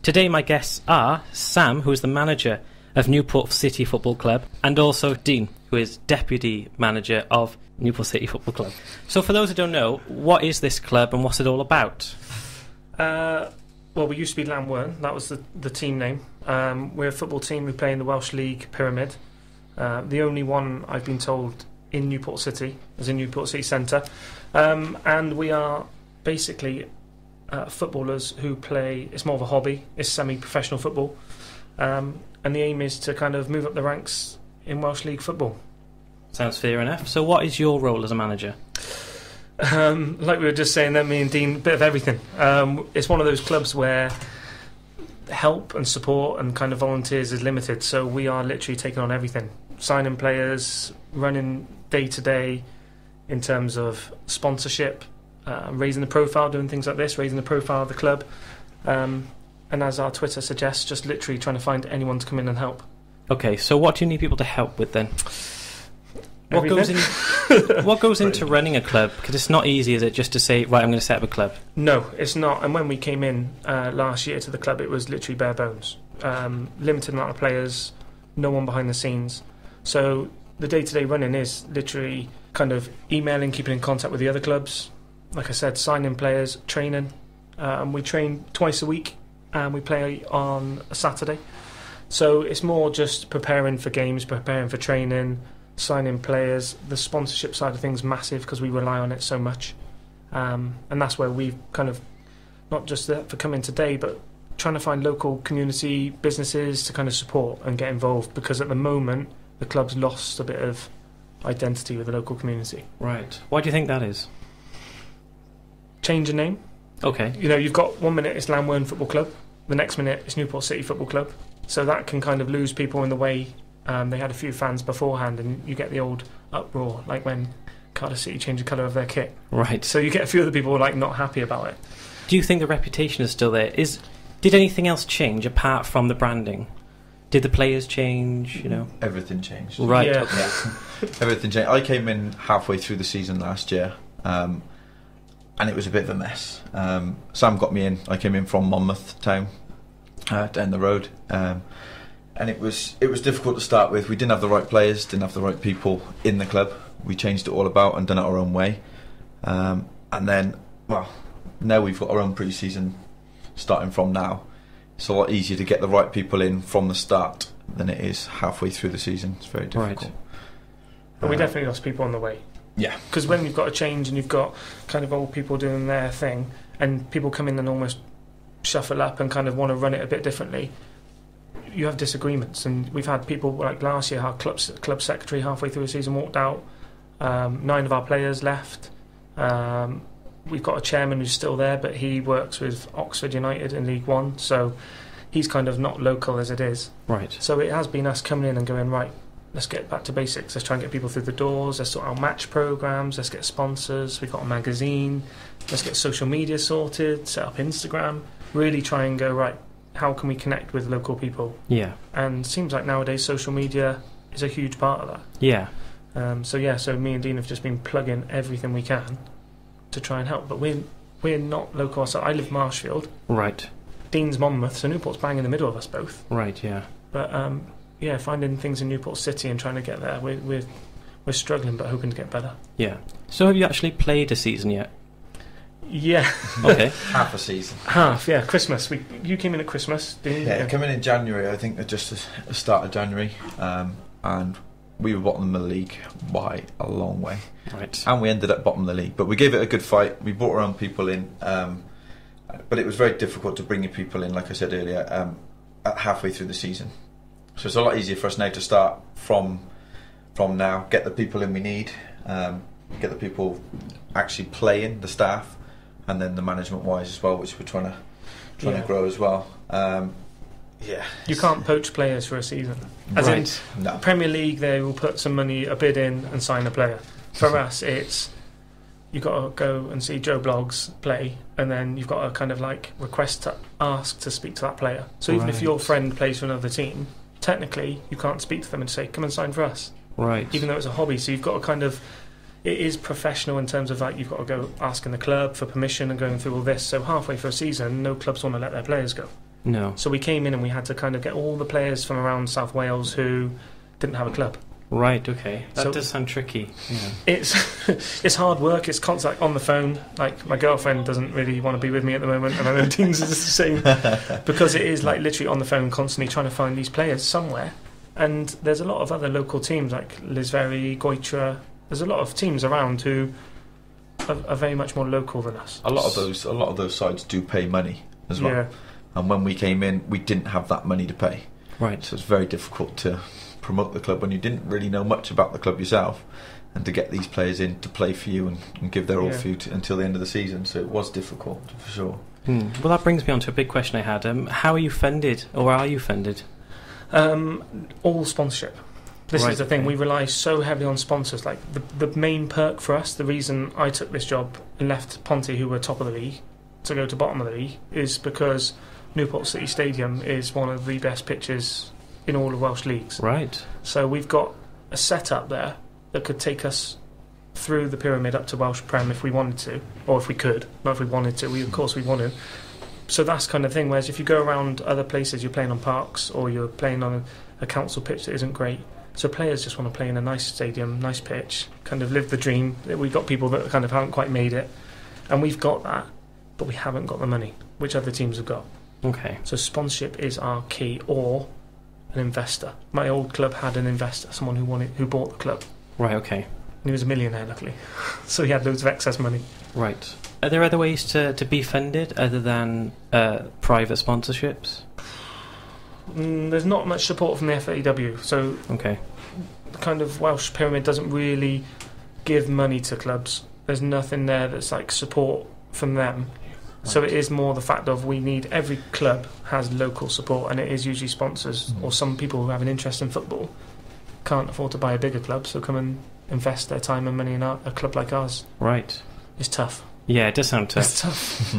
Today my guests are Sam, who is the manager of Newport City Football Club, and also Dean, who is deputy manager of Newport City Football Club. So for those who don't know, what is this club and what's it all about? Well, we used to be Lamwern. That was the team name. We're a football team. We play in the Welsh League Pyramid. The only one I've been told in Newport City is in Newport City Centre. And we are basically footballers who play. It's more of a hobby. It's semi-professional football. And the aim is to kind of move up the ranks in Welsh League football. Sounds fair enough. So what is your role as a manager? Like we were just saying then, me and Dean, a bit of everything. It's one of those clubs where help and support and kind of volunteers is limited, so we are literally taking on everything. Signing players, running day to day in terms of sponsorship, raising the profile, doing things like this, raising the profile of the club, and as our Twitter suggests, just literally trying to find anyone to come in and help. Okay, so what do you need people to help with then? What goes into running a club? Because it's not easy, is it, just to say, right, I'm going to set up a club? No, it's not. And when we came in last year to the club, it was literally bare bones. Limited amount of players, no one behind the scenes. So the day-to-day running is literally kind of emailing, keeping in contact with the other clubs. Like I said, signing players, training. We train twice a week and we play on a Saturday. So it's more just preparing for games, preparing for training, signing players. The sponsorship side of things massive because we rely on it so much, and that's where we've kind of not just for coming today, but trying to find local community businesses to kind of support and get involved, because at the moment the club's lost a bit of identity with the local community. Right. Why do you think that is? Change of name. Okay. You know, you've got 1 minute it's Lamwern Football Club, the next minute it's Newport City Football Club, so that can kind of lose people in the way. They had a few fans beforehand, and you get the old uproar, like when Cardiff City changed the colour of their kit. Right. So you get a few other people like not happy about it. Do you think the reputation is still there? Did anything else change apart from the branding? Did the players change? You know, everything changed. Right. Yeah. Okay. Everything changed. I came in halfway through the season last year, and it was a bit of a mess. Sam got me in. I came in from Monmouth town, down the road. And it was difficult to start with. We didn't have the right players, didn't have the right people in the club. We changed it all about and done it our own way. And then, well, now we've got our own pre-season starting from now. It's a lot easier to get the right people in from the start than it is halfway through the season. It's very difficult. Right. But we definitely lost people on the way. Yeah. Because when you've got a change and you've got kind of old people doing their thing, and people come in and almost shuffle up and kind of want to run it a bit differently, you have disagreements. And we've had people like last year, our club secretary halfway through the season walked out, 9 of our players left. We've got a chairman who's still there, but he works with Oxford United in League One, so he's kind of not local as it is. Right. So it has been us coming in and going, right, let's get back to basics, let's try and get people through the doors, let's sort out match programmes, let's get sponsors, we've got a magazine, let's get social media sorted, set up Instagram, really try and go, right, how can we connect with local people? Yeah. And it seems like nowadays social media is a huge part of that. Yeah. So me and Dean have just been plugging everything we can to try and help. But we're not local ourselves. I live Marshfield. Right. Dean's Monmouth, so Newport's bang in the middle of us both. Right, yeah. But finding things in Newport City and trying to get there, we're struggling but hoping to get better. Yeah. So have you actually played a season yet? Yeah. Okay. Half a season. Half, yeah. Christmas. You came in at Christmas, didn't you? Yeah, coming in January, I think just the start of January, and we were bottom of the league by a long way. Right. And we ended up bottom of the league, but we gave it a good fight. We brought our own people in, but it was very difficult to bring your people in, like I said earlier, at halfway through the season. So it's a lot easier for us now to start from now, get the people in we need, get the people actually playing, the staff, and then the management wise as well, which we're trying to grow as well. You can't poach players for a season. As in, no. Premier League, they will put some money, a bid in, and sign a player. For us, it's you've got to go and see Joe Bloggs play, and then you've got to kind of like request to ask to speak to that player. So even if your friend plays for another team, technically you can't speak to them and say, come and sign for us. Right. Even though it's a hobby, so you've got to kind of, it is professional in terms of like you've got to go asking the club for permission and going through all this. So halfway through a season, no clubs want to let their players go. No. So we came in and we had to kind of get all the players from around South Wales who didn't have a club. Right, okay. That So- does sound tricky. Yeah. It's hard work. It's constant on the phone. Like, my girlfriend doesn't really want to be with me at the moment, and I know Dean's is the same, because it is like literally on the phone constantly trying to find these players somewhere. And there's a lot of other local teams like Lisvery, Goitra. There's a lot of teams around who are very much more local than us. A lot of those sides do pay money as well. Yeah. And when we came in, we didn't have that money to pay. Right. So it's very difficult to promote the club when you didn't really know much about the club yourself, and to get these players in to play for you and give their all Yeah. for you until the end of the season. So it was difficult, for sure. Well, that brings me on to a big question I had. How are you funded, or are you funded? All sponsorship. This Right, is the thing. okay. We rely so heavily on sponsors. Like, the main perk for us, the reason I took this job and left Ponty, who were top of the league, to go to bottom of the league, is because Newport City Stadium is one of the best pitches in all of Welsh leagues. Right. So we've got a setup there that could take us through the pyramid up to Welsh Prem if we wanted to, or if we could, not if we wanted to. Of course we want to. So that's kind of thing. Whereas if you go around other places, you're playing on parks or you're playing on a council pitch that isn't great. So players just want to play in a nice stadium, nice pitch, kind of live the dream. We've got people that kind of haven't quite made it, and we've got that, but we haven't got the money, which other teams have got. Okay. So sponsorship is our key, or an investor. My old club had an investor, someone who bought the club. Right, okay. And he was a millionaire, luckily. So he had loads of excess money. Right. Are there other ways to be funded other than private sponsorships? There's not much support from the FAW, so Okay. the kind of Welsh pyramid doesn't really give money to clubs. There's nothing there that's like support from them. So it is more the fact of we need, every club has local support, and it is usually sponsors or some people who have an interest in football can't afford to buy a bigger club, so come and invest their time and money in a club like ours. Right. It's tough. Yeah, it does sound tough. It's tough.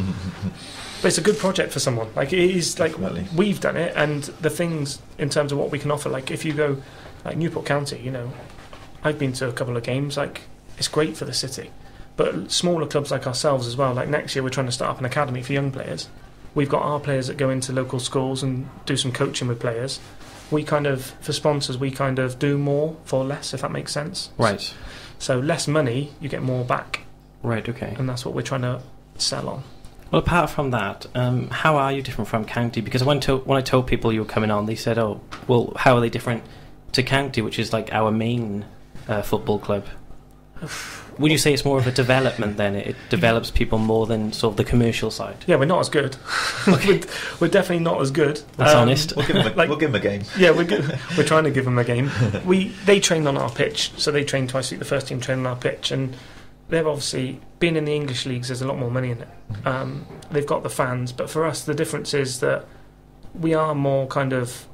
But it's a good project for someone. Like, it is, like, Definitely. we've done it, and the things in terms of what we can offer, like, if you go, like, Newport County, you know, I've been to a couple of games, like, it's great for the city. But smaller clubs like ourselves as well, like, next year we're trying to start up an academy for young players. We've got our players that go into local schools and do some coaching with players. We kind of, for sponsors, we kind of do more for less, if that makes sense. Right. So less money, you get more back, Right, okay. and that's what we're trying to sell on. Well, apart from that, how are you different from county? Because when I told people you were coming on, they said, "Oh, well, how are they different to county, which is like our main football club?" Would you say it's more of a development then? It develops people more than sort of the commercial side? Yeah, we're not as good. We're definitely not as good. That's honest. We'll give them a game. Yeah, we're trying to give them a game. They train on our pitch, so they train twice a week. The first team train on our pitch, and they've obviously been in the English leagues. There's a lot more money in it. They've got the fans, but for us, the difference is that we are more kind of,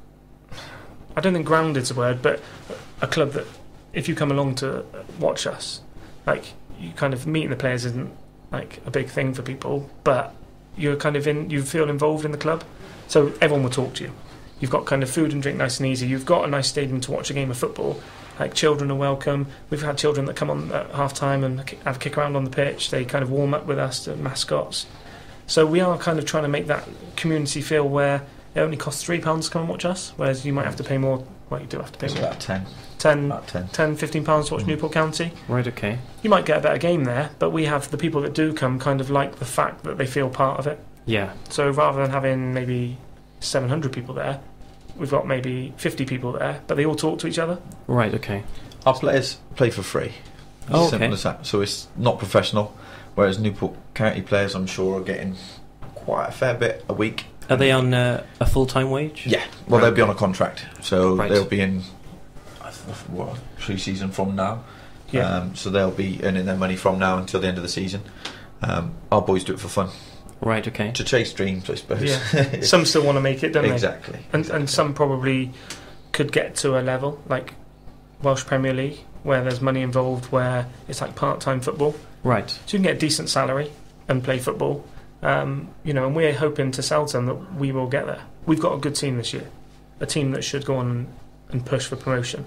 I don't think grounded's a word, but a club that if you come along to watch us, like, you kind of meeting the players isn't like a big thing for people, but you're kind of you feel involved in the club, so everyone will talk to you. You've got kind of food and drink nice and easy. You've got a nice stadium to watch a game of football. Like, children are welcome. We've had children that come on at half time and have a kick around on the pitch. They kind of warm up with us, the mascots. So we are kind of trying to make that community feel where it only costs £3 to come and watch us, whereas you might have to pay more. Well, you do have to pay It's more. about 10. 10, About 10. £15 to watch Newport County. Right, okay. You might get a better game there, but we have the people that do come kind of like the fact that they feel part of it. Yeah. So rather than having maybe 700 people there, we've got maybe 50 people there, but they all talk to each other. Right, okay. Our players play for free. Oh, Simple okay. as that. So it's not professional, whereas Newport County players, I'm sure, are getting quite a fair bit a week. Are they on a full-time wage? Yeah. Well, Right. they'll be on a contract, so Right. they'll be in pre-season from now. Yeah. So they'll be earning their money from now until the end of the season. Our boys do it for fun, Right, okay. to chase dreams, I suppose. Yeah. Some still want to make it, don't Exactly. they? And some probably could get to a level like Welsh Premier League, where there's money involved, where it's like part-time football. Right. So you can get a decent salary and play football. And we're hoping to sell to them that we will get there. We've got a good team this year, a team that should go on and push for promotion.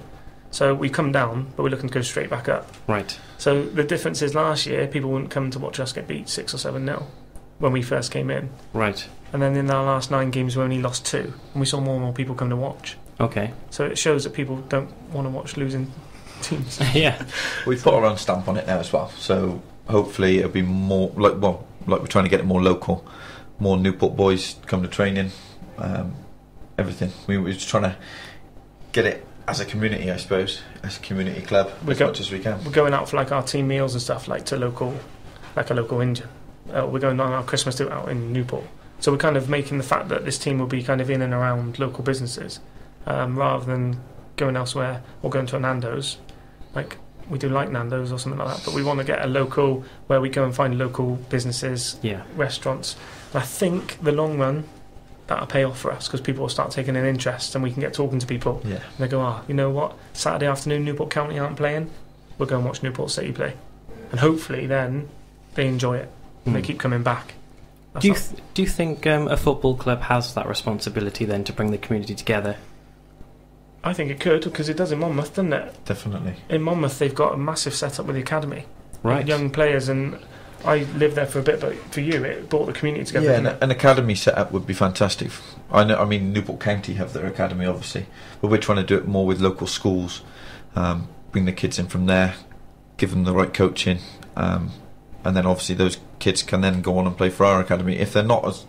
So we come down, but we're looking to go straight back up. Right. So the difference is last year, people wouldn't come to watch us get beat 6 or 7-0. when we first came in. Right. And then in our last 9 games, we only lost 2, and we saw more and more people come to watch. Okay. So it shows that people don't want to watch losing teams. Yeah. We've put our own stamp on it now as well. So hopefully it'll be more like we're trying to get it more local, more Newport boys come to training, everything. We're just trying to get it as a community, I suppose, as a community club, as much as we can. We're going out for like our team meals and stuff, like to local, like a local Indian. We're going on our Christmas do out in Newport. So we're kind of making the fact that this team will be kind of in and around local businesses, rather than going elsewhere or going to a Nando's. Like, we do like Nando's or something like that, but we want to get a local where we go and find local businesses, restaurants. And I think the long run, that'll pay off for us, because people will start taking an interest and we can get talking to people. Yeah. And they go, you know what, Saturday afternoon Newport County aren't playing, we'll go and watch Newport City play. And hopefully then they enjoy it and they keep coming back. Do you think a football club has that responsibility then to bring the community together? I think it could, because it does in Monmouth, doesn't it? Definitely. In Monmouth they've got a massive setup with the academy. Right. With young players, and I lived there for a bit, but for you it brought the community together. Yeah, an academy setup would be fantastic. I mean, Newport County have their academy, obviously, but we're trying to do it more with local schools, bring the kids in from there, give them the right coaching, and then obviously those kids can then go on and play for our academy. If they're not as...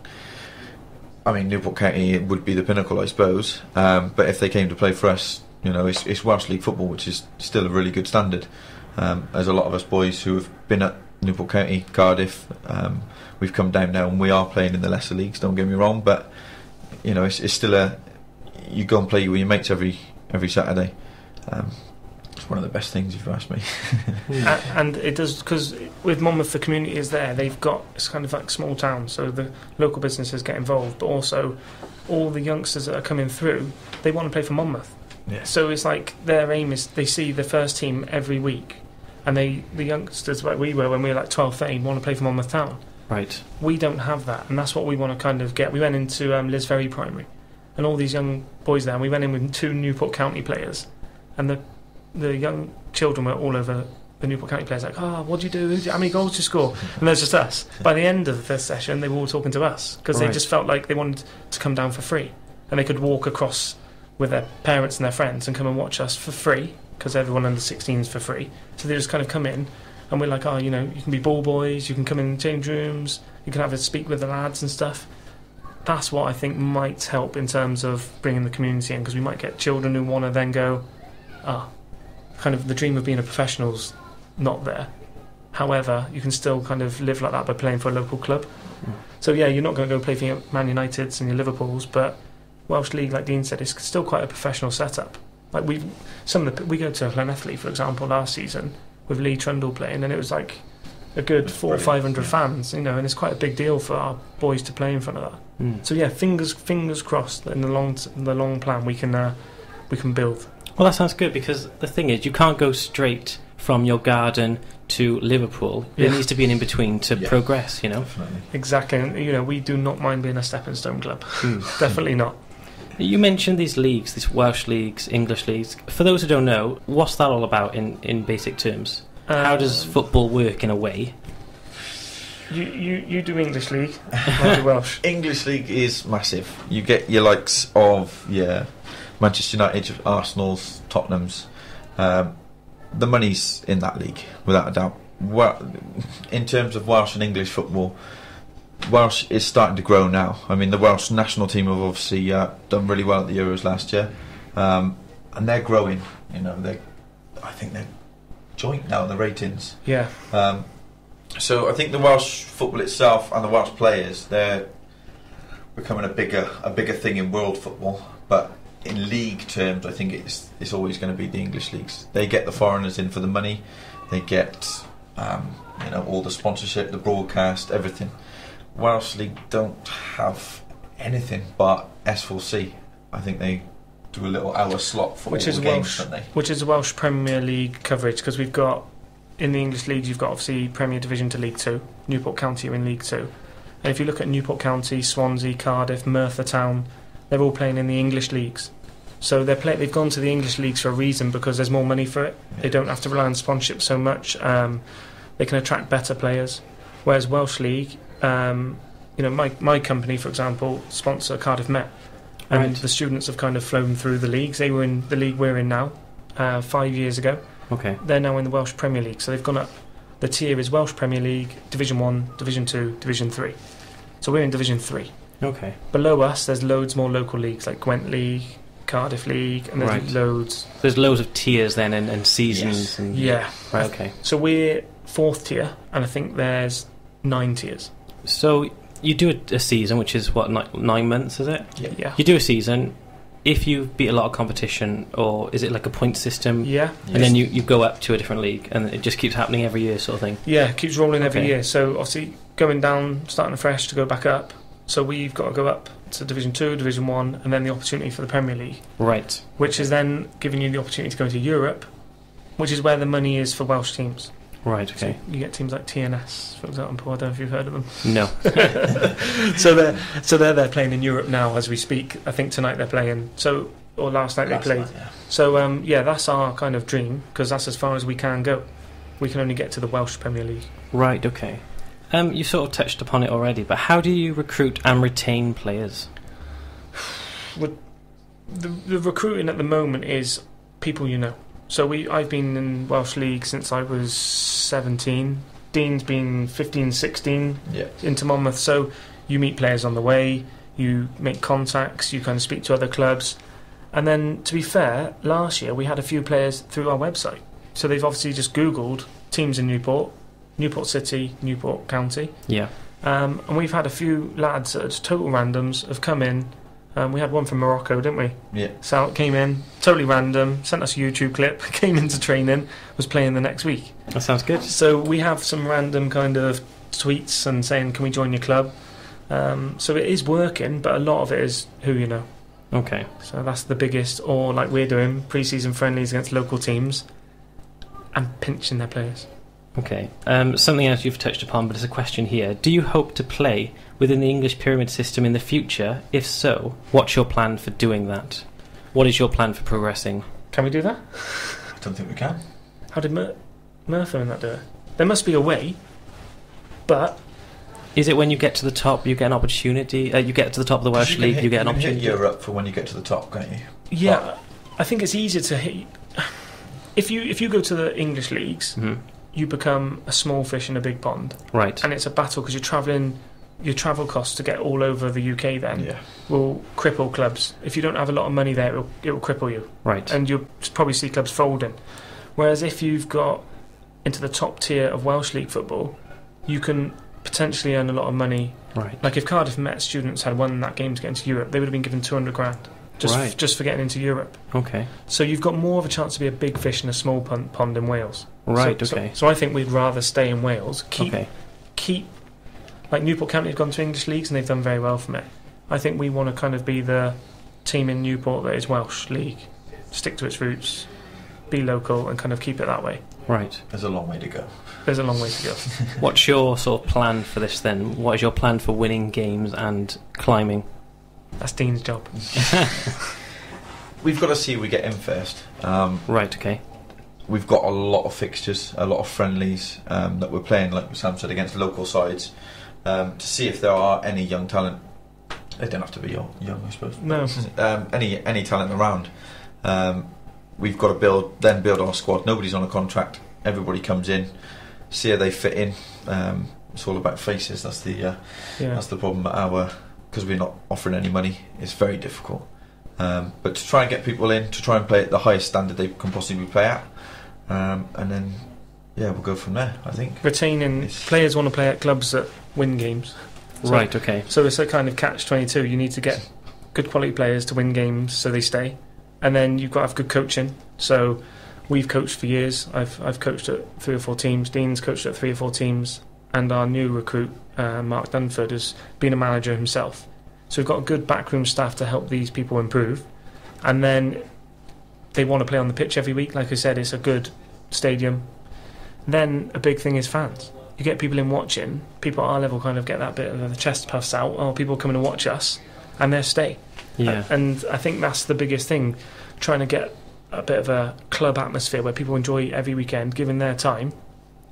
I mean, Newport County would be the pinnacle, I suppose, but if they came to play for us, you know, it's Welsh League football, which is still a really good standard. There's a lot of us boys who have been at Newport County, Cardiff, we've come down now and we are playing in the lesser leagues, don't get me wrong, but you know, it's still you go and play with your mates every Saturday. It's one of the best things, if you ask me. And it does, because with Monmouth the community is there, it's kind of like small town, so the local businesses get involved, but also all the youngsters that are coming through, they want to play for Monmouth. Yeah. So it's like their aim is they see the first team every week, and the youngsters, like we were when we were like 12, 13, want to play for Monmouth Town. Right. We don't have that, and that's what we want to kind of get. We went into Lisferry Primary, and all these young boys there, and we went in with 2 Newport County players, and the young children were all over the Newport County players, like, what do you do? How many goals do you score? And there's just us. By the end of the first session, they were all talking to us, because they just felt like they wanted to come down for free, and they could walk across with their parents and their friends and come and watch us for free, because everyone under 16 is for free. So they just kind of come in, and we're like, you know, you can be ball boys, you can come in change rooms, you can have a speak with the lads and stuff. That's what I think might help in terms of bringing the community in, because we might get children who want to then go, kind of the dream of being a professional's not there. However, you can still kind of live like that by playing for a local club. So yeah, you're not going to go play for your Man Uniteds and your Liverpools, but Welsh League, like Dean said, is still quite a professional setup. Like we go to Llanelli, for example, last season with Lee Trundle playing, and it was like a good 400 or 500 fans, you know, and it's quite a big deal for our boys to play in front of that. So yeah, fingers crossed that in the long plan we can build. Well, that sounds good, because the thing is, you can't go straight from your garden to Liverpool. There needs to be an in-between to progress, you know. Definitely. Exactly, and you know, we do not mind being a stepping stone club. Definitely not. You mentioned these leagues, these Welsh leagues, English leagues. For those who don't know, what's that all about in basic terms? How does football work in a way? You do English league, I do Welsh. English league is massive. You get your likes of Manchester United, Arsenal's, Tottenham's. The money's in that league, without a doubt. Well, in terms of Welsh and English football, Welsh is starting to grow now. I mean, the Welsh national team have obviously done really well at the Euros last year, and they're growing. You know, I think they're joint now in the ratings. Yeah. So I think the Welsh football itself and the Welsh players, they're becoming a bigger thing in world football. But in league terms, I think it's always going to be the English leagues. They get the foreigners in for the money. They get all the sponsorship, the broadcast, everything. Welsh League don't have anything but S4C. I think they do a little hour slot for all the games, don't they? Which is Welsh Premier League coverage, because we've got, in the English leagues, you've got obviously Premier Division to League 2. Newport County are in League 2. And if you look at Newport County, Swansea, Cardiff, Merthyr Town, they're all playing in the English leagues. So they've gone to the English leagues for a reason, because there's more money for it. Yeah. They don't have to rely on sponsorship so much. They can attract better players. Whereas Welsh League, my company, for example, sponsor Cardiff Met, and the students have kind of flown through the leagues. They were in the league we're in now 5 years ago. Okay. They're now in the Welsh Premier League, so they've gone up. The tier is Welsh Premier League, Division 1, Division 2, Division 3. So we're in Division 3. Okay. Below us, there's loads more local leagues, like Gwent League, Cardiff League, and there's loads. There's loads of tiers then and seasons. Yes. And, yeah. Right, okay. So we're 4th tier, and I think there's 9 tiers. So you do a season, which is, what, 9 months, is it? Yeah. You do a season. If you beat a lot of competition, or is it like a point system? Yeah. And then you go up to a different league, and it just keeps happening every year, sort of thing? Yeah, it keeps rolling every year. So obviously going down, starting afresh to go back up. So we've got to go up to Division 2, Division 1, and then the opportunity for the Premier League. Right. Which is then giving you the opportunity to go into Europe, which is where the money is for Welsh teams. Right, okay. So you get teams like TNS, for example. I don't know if you've heard of them. No. So they're playing in Europe now as we speak. I think tonight they're playing. Or last night they played. Yeah. So that's our kind of dream, because that's as far as we can go. We can only get to the Welsh Premier League. Right, okay. You sort of touched upon it already, but how do you recruit and retain players? The recruiting at the moment is people you know. So I've been in Welsh League since I was 17. Dean's been 15, 16 into Monmouth. So you meet players on the way, you make contacts, you kind of speak to other clubs. And then, to be fair, last year we had a few players through our website. So they've obviously just Googled teams in Newport, Newport City, Newport County. Yeah. And we've had a few lads that are total randoms have come in. We had one from Morocco, didn't we? Yeah. So came in, totally random, sent us a YouTube clip, came into training, was playing the next week. That sounds good. So we have some random kind of tweets and saying, can we join your club? So it is working, but a lot of it is who you know. Okay. So that's the biggest, or like we're doing, pre-season friendlies against local teams and pinching their players. Okay. Something else you've touched upon, but it's a question here. Do you hope to play within the English pyramid system in the future? If so, what's your plan for doing that? What is your plan for progressing? Can we do that? I don't think we can. How did Murphy and that do it? There must be a way, but... Is it when you get to the top, you get an opportunity? You get to the top of the Welsh League, you get an opportunity? You can hit Europe for when you get to the top, can't you? Yeah, but I think it's easier to hit... If you go to the English leagues... Mm-hmm. You become a small fish in a big pond. Right. And it's a battle because you're travelling, your travel costs to get all over the UK then will cripple clubs. If you don't have a lot of money there, it will cripple you. Right. And you'll probably see clubs folding. Whereas if you've got into the top tier of Welsh League football, you can potentially earn a lot of money. Right. Like if Cardiff Met students had won that game to get into Europe, they would have been given 200 grand. Just for getting into Europe. Okay. So you've got more of a chance to be a big fish in a small pond in Wales. Right, okay. So I think we'd rather stay in Wales. Keep like Newport County have gone to English leagues and they've done very well from it. I think we want to kind of be the team in Newport that is Welsh League. Stick to its roots, be local and kind of keep it that way. Right. There's a long way to go. There's a long way to go. What's your sort of plan for this then? What is your plan for winning games and climbing? That's Dean's job. We've got to see if we get in first. Right, okay. We've got a lot of fixtures, a lot of friendlies that we're playing, like Sam said, against local sides to see if there are any young talent. They don't have to be young, I suppose. No. Any talent around. We've got to build our squad. Nobody's on a contract. Everybody comes in, see how they fit in. It's all about faces. That's the problem at because we're not offering any money. It's very difficult. But to try and get people in, to try and play at the highest standard they can possibly play at, and then we'll go from there. I think retaining players want to play at clubs that win games. Right. Okay. So it's a kind of catch-22. You need to get good quality players to win games so they stay, and then you've got to have good coaching. So we've coached for years. I've coached at 3 or 4 teams. Dean's coached at 3 or 4 teams, and our new recruit Mark Dunford has been a manager himself. So we've got a good backroom staff to help these people improve, and then they want to play on the pitch every week. Like I said, it's a good stadium. Then a big thing is fans. You get people in watching. People at our level kind of get that bit of the chest puffs out. Oh, people coming to watch us, and they'll stay. Yeah. And I think that's the biggest thing, trying to get a bit of a club atmosphere where people enjoy every weekend, giving their time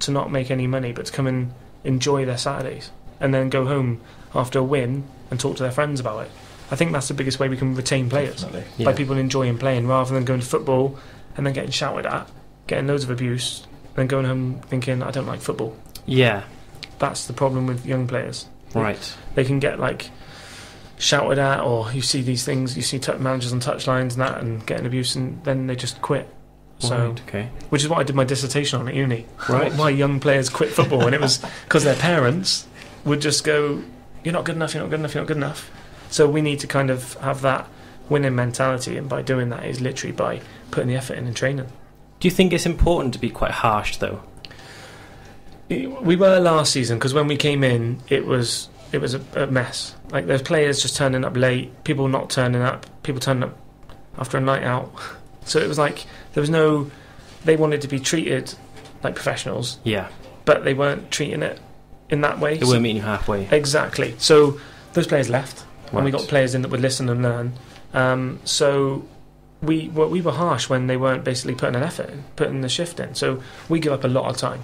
to not make any money, but to come and enjoy their Saturdays. and then go home after a win and talk to their friends about it. I think that's the biggest way we can retain players, by people enjoying playing rather than going to football and then getting shouted at, getting loads of abuse, and then going home thinking, I don't like football. Yeah. That's the problem with young players. Right. They can get like shouted at, or you see these things, you see managers on touchlines and that, and getting abuse, and then they just quit. So, right, okay. Which is what I did my dissertation on at uni. Right. Why young players quit football, and it was because their parents would just go, "You're not good enough. You're not good enough. You're not good enough." So we need to kind of have that winning mentality, and by doing that is literally by putting the effort in and training. Do you think it's important to be quite harsh, though? We were last season, because when we came in, it was a mess. Like, there's players just turning up late, people not turning up, people turning up after a night out. So it was like there was no. They wanted to be treated like professionals. Yeah. But they weren't treating it in that way. They weren't meeting you halfway. Exactly. So those players left, Right. and we got players in that would listen and learn. So we were harsh when they weren't basically putting an effort in, putting the shift in. So we give up a lot of time,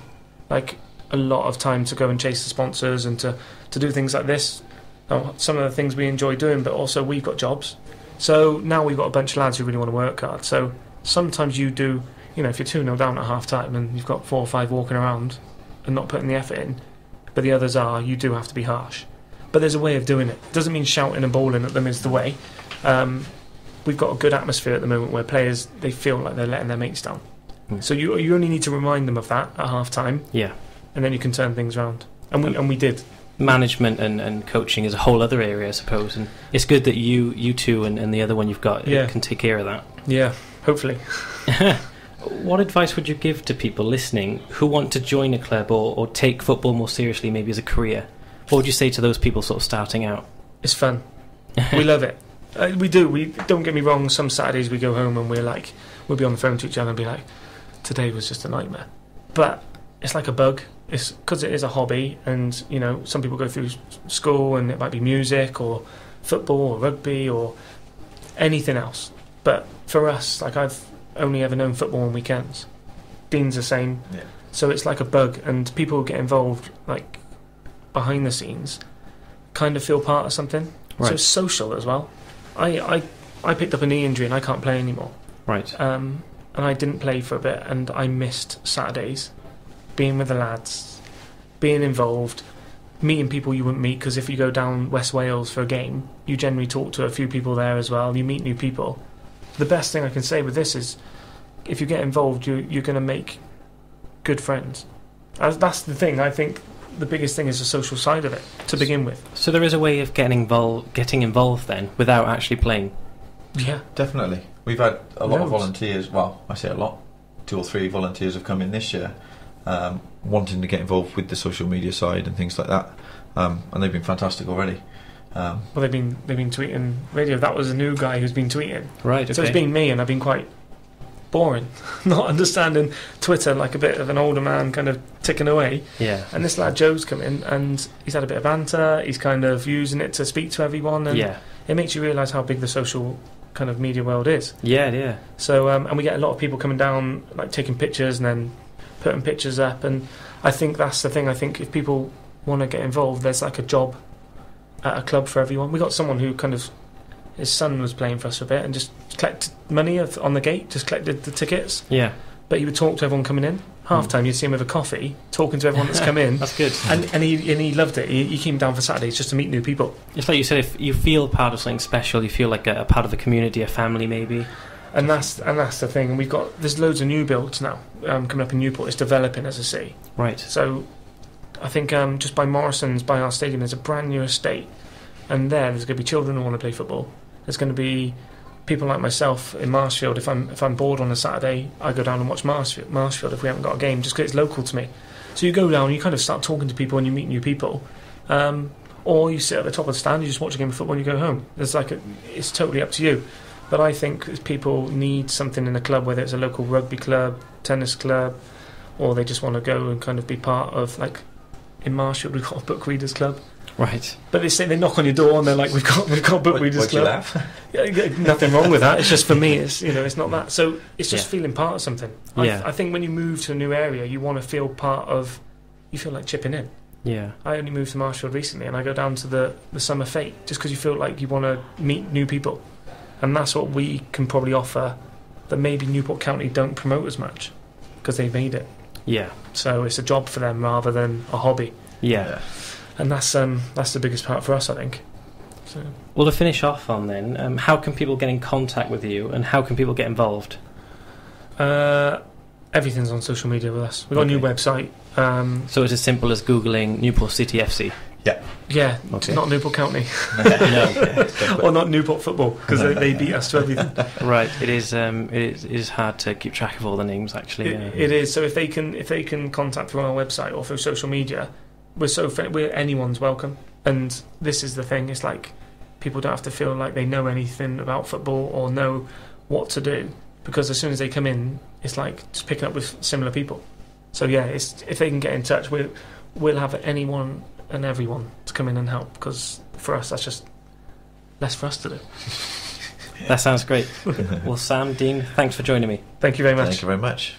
like a lot of time to go and chase the sponsors and to do things like this. Some of the things we enjoy doing, but also we've got jobs. So now we've got a bunch of lads who really want to work hard. So sometimes you do, if you're 2-0 down at half time and you've got 4 or 5 walking around and not putting the effort in, but the others are, you do have to be harsh. But there's a way of doing it. It doesn't mean shouting and bawling at them is the way. We've got a good atmosphere at the moment where players, they feel like they're letting their mates down. So you only need to remind them of that at half time. Yeah. And then you can turn things around. And we did. Management and coaching is a whole other area, I suppose, and it's good that you two and the other one you've got can take care of that. Yeah, hopefully. What advice would you give to people listening who want to join a club or take football more seriously, maybe as a career? What would you say to those people sort of starting out? It's fun. We love it. We do. We don't get me wrong. Some Saturdays we go home and we'll be on the phone to each other and be like, today was just a nightmare. But it's like a bug. It's because it is a hobby, and some people go through school and it might be music or football or rugby or anything else. But for us, like, I've only ever known football on weekends. Dean's the same. Yeah. So it's like a bug, and people who get involved, like, behind the scenes, kind of feel part of something. Right. So it's social as well. I picked up a knee injury and I can't play anymore. Right. And I didn't play for a bit, and I missed Saturdays, being with the lads, being involved, meeting people you wouldn't meet, because if you go down West Wales for a game, you generally talk to a few people there as well, you meet new people. The best thing I can say with this is, if you get involved, you're going to make good friends. That's the thing. I think the biggest thing is the social side of it, to begin with. So there is a way of getting involved then, without actually playing? Yeah. Definitely. We've had a lot of volunteers, well, I say a lot, 2 or 3 volunteers have come in this year, wanting to get involved with the social media side and things like that, and they've been fantastic already. Well, they've been tweeting radio. That was a new guy who's been tweeting. Right. Okay. So it's been me, and I've been quite boring, not understanding Twitter, like a bit of an older man, kind of ticking away. Yeah. And this lad Joe's come in, and he's had a bit of banter. He's kind of using it to speak to everyone, and it makes you realise how big the social kind of media world is. Yeah. So and we get a lot of people coming down, like taking pictures and then putting pictures up, and I think that's the thing. I think if people want to get involved, there's like a job at a club for everyone. We got someone who kind of, his son was playing for us for a bit and just collected money on the gate, just collected the tickets. Yeah. But he would talk to everyone coming in. Half time, you'd see him with a coffee, talking to everyone that's come in. That's good. And he loved it. He came down for Saturdays just to meet new people. It's like you said, if you feel part of something special, you feel like a part of the community, a family maybe. And that's the thing. And there's loads of new builds now coming up in Newport. It's developing as a city. Right. So I think just by Morrison's, by our stadium, there's a brand new estate. And there's going to be children who want to play football. There's going to be people like myself in Marshfield. If I'm bored on a Saturday, I go down and watch Marshfield if we haven't got a game, just because it's local to me. So you go down, you kind of start talking to people and you meet new people. Or you sit at the top of the stand, you just watch a game of football and you go home. It's totally up to you. But I think people need something in a club, whether it's a local rugby club, tennis club, or they just want to go and kind of be part of, like, in Marshfield we've got a book readers club. Right. But they knock on your door and they're like, we've got book readers club. You laugh? Nothing wrong with that. It's just, for me, it's not that. So it's just Yeah. feeling part of something. Yeah. I think when you move to a new area, you want to feel part of. You feel like chipping in. Yeah. I only moved to Marshfield recently, and I go down to the summer fete just because you feel like you want to meet new people, and that's what we can probably offer that maybe Newport County don't promote as much because they've made it. Yeah. So it's a job for them rather than a hobby. Yeah. And that's the biggest part for us, I think. So. Well, to finish off on then, how can people get in contact with you, and how can people get involved? Everything's on social media with us. We've got a new website. So it's as simple as Googling Newport City FC? Yeah, okay. Not Newport County. No. Or not Newport Football, because they beat us to everything. Right, it is hard to keep track of all the names, actually. It is. So if they can contact through our website or through social media, we're anyone's welcome. And this is the thing, it's like people don't have to feel like they know anything about football or know what to do, because as soon as they come in, it's like just picking up with similar people. So yeah, if they can get in touch, we'll have anyone and everyone to come in and help, because for us that's just less for us to do. That sounds great. Well, Sam, Dean, thanks for joining me. Thank you very much. Thank you very much.